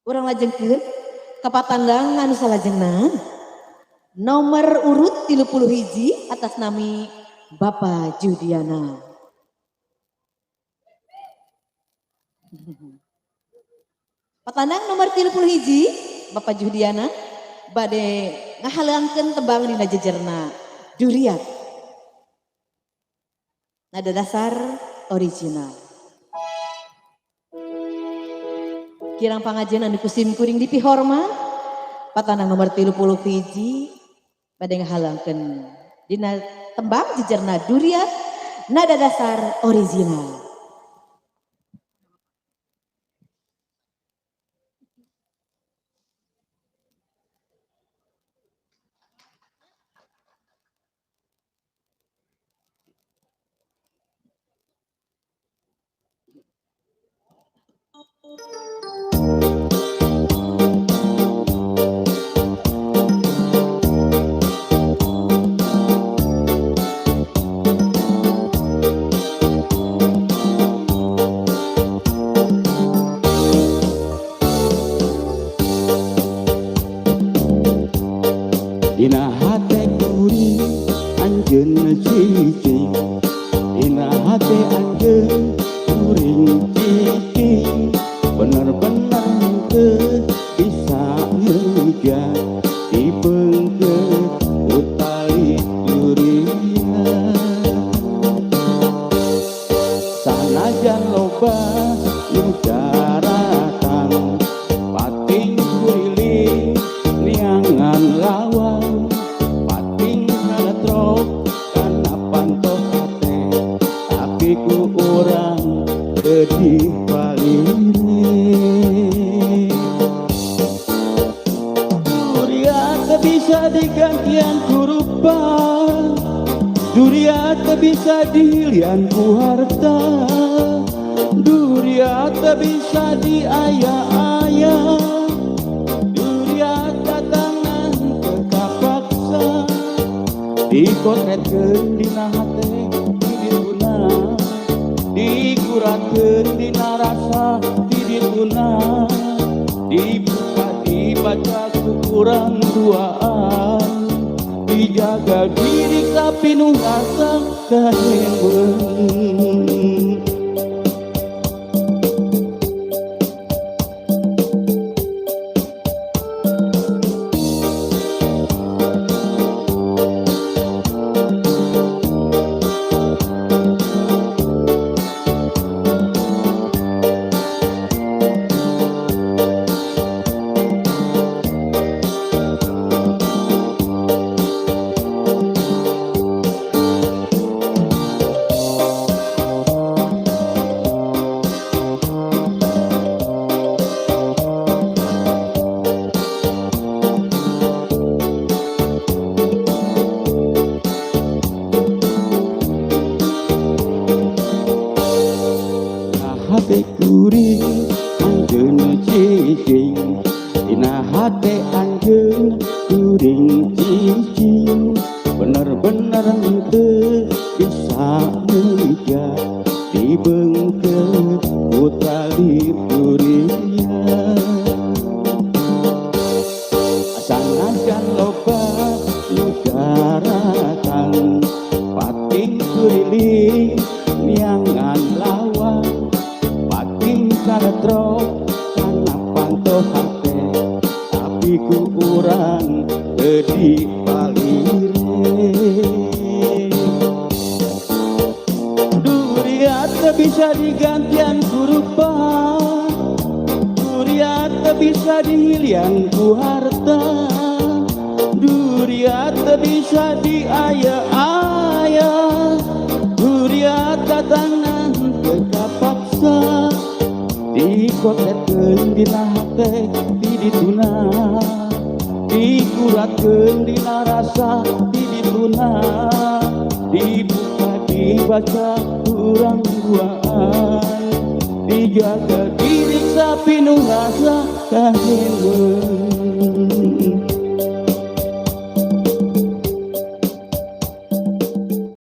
Urang lajengkeun kapatandang anu salajengna nomor urut 31 atas nami Bapak Judiana. Patandang nomor 31 Bapak Judiana bade ngahalangkeun tembang dina jejerna Duriat. Nada dasar original. Kirang pangajian anu kusim kuring di pihorma patandang nomor 31 bade ngahalangkeun dina tembang jejerna Duriat nada dasar original. Dina hate kuring anjeun cicing, dina hate anjeun kuring cicing, bener-bener teu bisa ngeujar dipeungkeun ku tali durian. Sanajan loba nu daratan pating kuliling niangan lawang pating haletrok kana pantoh hate tapi ku urang teu dipaliri. Duriat teu bisa digantian ku rupa, duriat teu bisa dihilian ku harta, duriat teu bisa diaya-aya, duriat datangan teu kapaksa, dipotretkeun dina hate di dituna, dikuratkeun dina rasa di dituna, dibuka dibaca ku urang duaan, dijaga diri tapi nu rasa kahengkeun. Hate kuring anjeun cicing, dina hate anjeun kuring cicing, bener-bener teu bisa ngeujar dibeungkeun ku tali durian. Sanajan loba nu daratan pating kuliling niangan lawang pating karetrok kana pantoh hate tapi ku urang teu dipaliri. Duriat teu bisa digantian ku rupa, duriat teu bisa dihilian ku harta, duriat teu bisa diaya-aya, duriat datangan teu kapaksa, dipotretkeun dina hate di dituna, dikuratkeun dina rasa di dituna, dibuka dibaca urang duaan, dijaga diri tapi nu rasa kahengkeun.